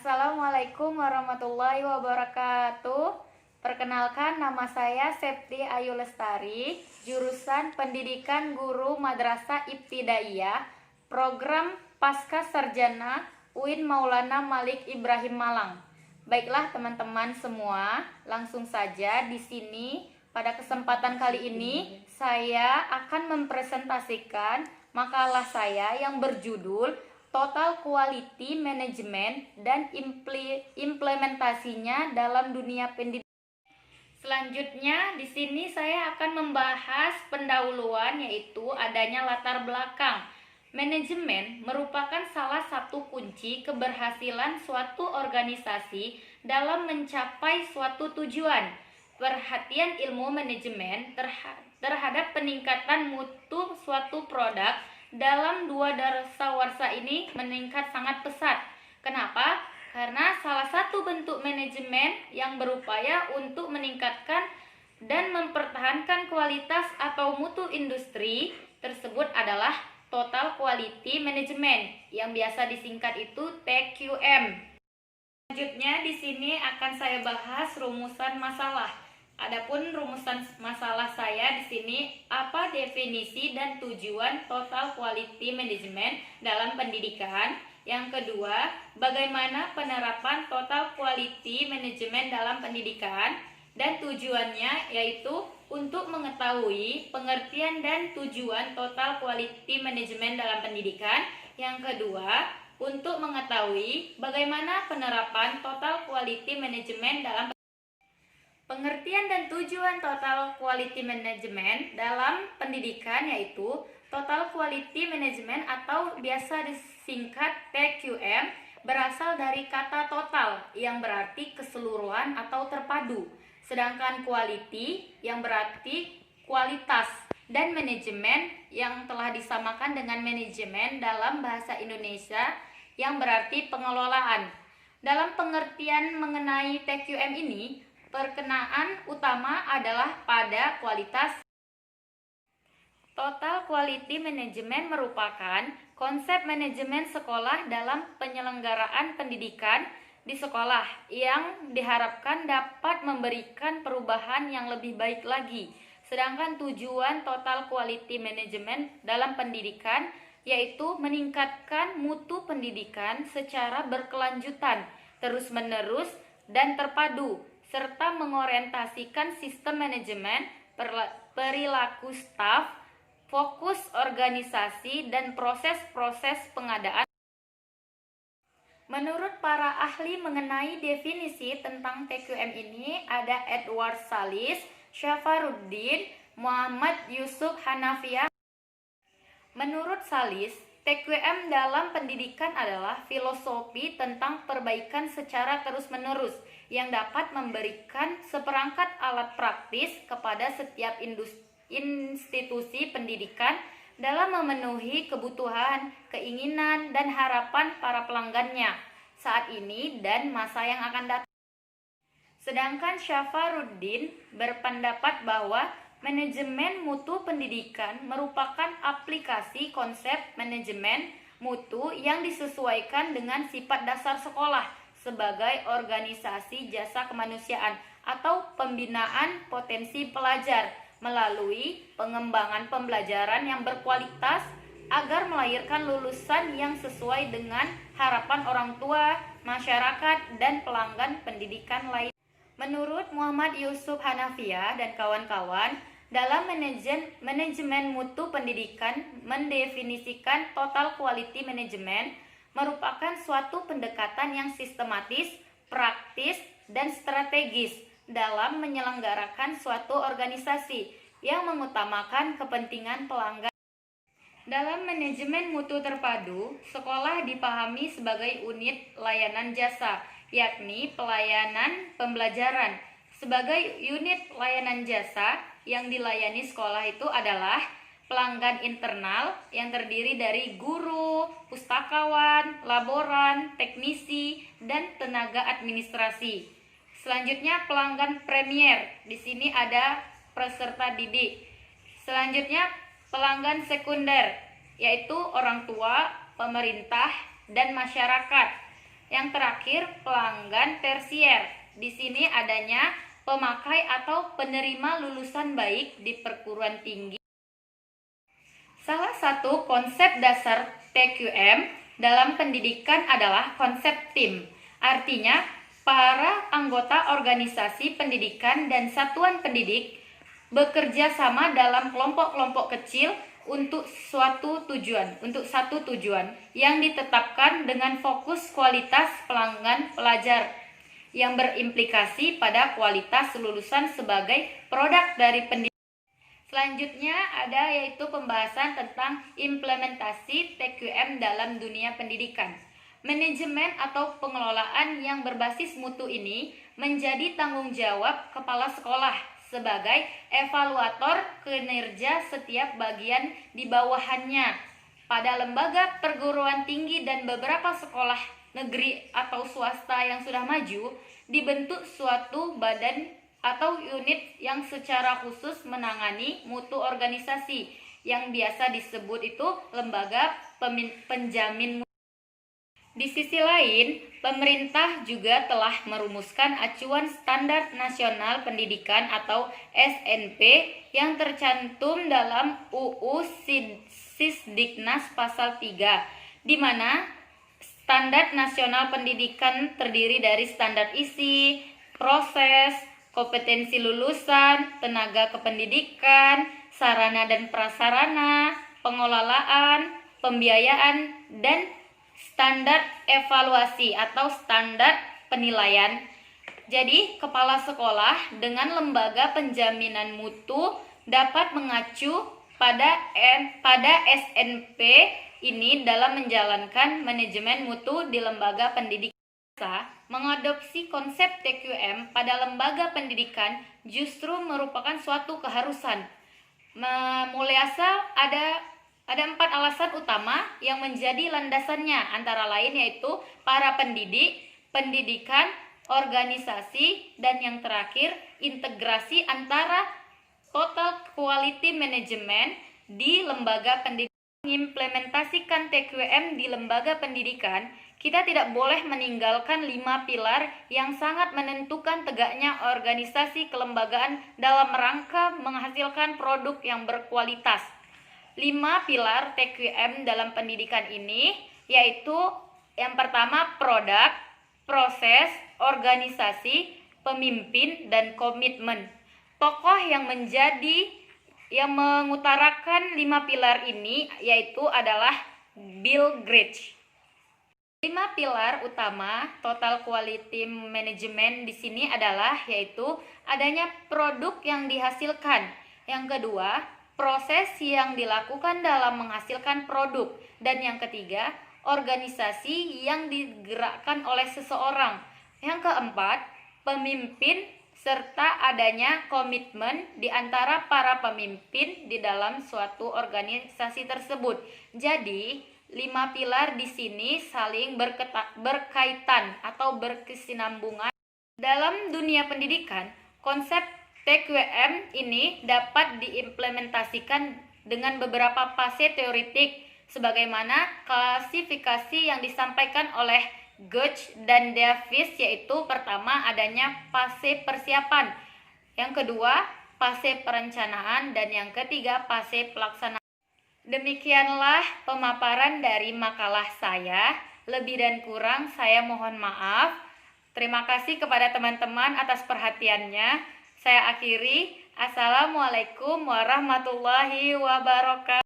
Assalamualaikum warahmatullahi wabarakatuh. Perkenalkan, nama saya Septi Ayu Lestari, jurusan Pendidikan Guru Madrasah Ibtidaiyah, program Pasca Sarjana UIN Maulana Malik Ibrahim Malang. Baiklah teman-teman semua, langsung saja di sini pada kesempatan kali ini saya akan mempresentasikan makalah saya yang berjudul Total Quality Management dan implementasinya dalam dunia pendidikan. Selanjutnya di sini saya akan membahas pendahuluan, yaitu adanya latar belakang. Manajemen merupakan salah satu kunci keberhasilan suatu organisasi dalam mencapai suatu tujuan. Perhatian ilmu manajemen terhadap peningkatan mutu suatu produk dalam dua dasawarsa ini meningkat sangat pesat. Kenapa? Karena salah satu bentuk manajemen yang berupaya untuk meningkatkan dan mempertahankan kualitas atau mutu industri tersebut adalah Total Quality Management, yang biasa disingkat itu TQM. Selanjutnya di sini akan saya bahas rumusan masalah. Adapun rumusan masalah saya di sini, apa definisi dan tujuan Total Quality Management dalam pendidikan? Yang kedua, bagaimana penerapan Total Quality Management dalam pendidikan? Dan tujuannya yaitu untuk mengetahui pengertian dan tujuan Total Quality Management dalam pendidikan. Yang kedua, untuk mengetahui bagaimana penerapan Total Quality Management dalam pengertian dan tujuan Total Quality Management dalam pendidikan, yaitu Total Quality Management atau biasa disingkat TQM berasal dari kata total yang berarti keseluruhan atau terpadu, sedangkan quality yang berarti kualitas, dan manajemen yang telah disamakan dengan manajemen dalam bahasa Indonesia yang berarti pengelolaan. Dalam pengertian mengenai TQM ini, perkenaan utama adalah pada kualitas. Total Quality Management merupakan konsep manajemen sekolah dalam penyelenggaraan pendidikan di sekolah yang diharapkan dapat memberikan perubahan yang lebih baik lagi. Sedangkan tujuan Total Quality Management dalam pendidikan yaitu meningkatkan mutu pendidikan secara berkelanjutan, terus-menerus, dan terpadu, serta mengorientasikan sistem manajemen, perilaku staf, fokus organisasi, dan proses-proses pengadaan. Menurut para ahli mengenai definisi tentang TQM ini, ada Edward Salis, Syafaruddin, Muhammad Yusuf Hanafiah. Menurut Salis, TQM dalam pendidikan adalah filosofi tentang perbaikan secara terus-menerus yang dapat memberikan seperangkat alat praktis kepada setiap institusi pendidikan dalam memenuhi kebutuhan, keinginan, dan harapan para pelanggannya saat ini dan masa yang akan datang. Sedangkan Syafaruddin berpendapat bahwa manajemen mutu pendidikan merupakan aplikasi konsep manajemen mutu yang disesuaikan dengan sifat dasar sekolah sebagai organisasi jasa kemanusiaan atau pembinaan potensi pelajar melalui pengembangan pembelajaran yang berkualitas agar melahirkan lulusan yang sesuai dengan harapan orang tua, masyarakat, dan pelanggan pendidikan lain. Menurut Muhammad Yusuf Hanafiah dan kawan-kawan, dalam manajemen mutu pendidikan mendefinisikan Total Quality Management merupakan suatu pendekatan yang sistematis, praktis, dan strategis dalam menyelenggarakan suatu organisasi yang mengutamakan kepentingan pelanggan. Dalam manajemen mutu terpadu, sekolah dipahami sebagai unit layanan jasa, yakni pelayanan pembelajaran. Sebagai unit layanan jasa yang dilayani sekolah itu adalah pelanggan internal yang terdiri dari guru, pustakawan, laboran, teknisi, dan tenaga administrasi. Selanjutnya pelanggan premier. Di sini ada peserta didik. Selanjutnya pelanggan sekunder, yaitu orang tua, pemerintah, dan masyarakat. Yang terakhir, pelanggan tersier. Di sini adanya pemakai atau penerima lulusan baik di perguruan tinggi. Salah satu konsep dasar TQM dalam pendidikan adalah konsep tim. Artinya, para anggota organisasi pendidikan dan satuan pendidik bekerja sama dalam kelompok-kelompok kecil untuk satu tujuan yang ditetapkan dengan fokus kualitas pelanggan pelajar yang berimplikasi pada kualitas lulusan sebagai produk dari pendidikan. Selanjutnya ada yaitu pembahasan tentang implementasi TQM dalam dunia pendidikan. Manajemen atau pengelolaan yang berbasis mutu ini menjadi tanggung jawab kepala sekolah sebagai evaluator kinerja setiap bagian di bawahannya. Pada lembaga perguruan tinggi dan beberapa sekolah negeri atau swasta yang sudah maju, dibentuk suatu badan atau unit yang secara khusus menangani mutu organisasi yang biasa disebut itu lembaga penjamin mutu. Di sisi lain, pemerintah juga telah merumuskan acuan standar nasional pendidikan atau SNP yang tercantum dalam UU Sisdiknas pasal 3, di mana standar nasional pendidikan terdiri dari standar isi, proses, kompetensi lulusan, tenaga kependidikan, sarana dan prasarana, pengelolaan, pembiayaan, dan standar evaluasi atau standar penilaian. Jadi, kepala sekolah dengan lembaga penjaminan mutu dapat mengacu pada SNP ini dalam menjalankan manajemen mutu di lembaga pendidikan. Mengadopsi konsep TQM pada lembaga pendidikan justru merupakan suatu keharusan. Mulyasa ada 4 alasan utama yang menjadi landasannya, antara lain yaitu para pendidik, pendidikan, organisasi, dan yang terakhir integrasi antara total quality management di lembaga pendidikan. Mengimplementasikan TQM di lembaga pendidikan, kita tidak boleh meninggalkan 5 pilar yang sangat menentukan tegaknya organisasi kelembagaan dalam rangka menghasilkan produk yang berkualitas. 5 pilar TQM dalam pendidikan ini yaitu yang pertama produk, proses, organisasi, pemimpin, dan komitmen. Tokoh yang mengutarakan 5 pilar ini yaitu adalah Bill Gates. 5 pilar utama total quality management di sini adalah yaitu adanya produk yang dihasilkan. Yang kedua, proses yang dilakukan dalam menghasilkan produk, dan yang ketiga, organisasi yang digerakkan oleh seseorang. Yang keempat, pemimpin serta adanya komitmen di antara para pemimpin di dalam suatu organisasi tersebut. Jadi, 5 pilar di sini saling berkaitan atau berkesinambungan. Dalam dunia pendidikan, konsep TQM ini dapat diimplementasikan dengan beberapa fase teoretik sebagaimana klasifikasi yang disampaikan oleh Gotch dan Davis, yaitu pertama adanya fase persiapan, yang kedua fase perencanaan, dan yang ketiga fase pelaksanaan. Demikianlah pemaparan dari makalah saya. Lebih dan kurang saya mohon maaf. Terima kasih kepada teman-teman atas perhatiannya. Saya akhiri. Assalamualaikum warahmatullahi wabarakatuh.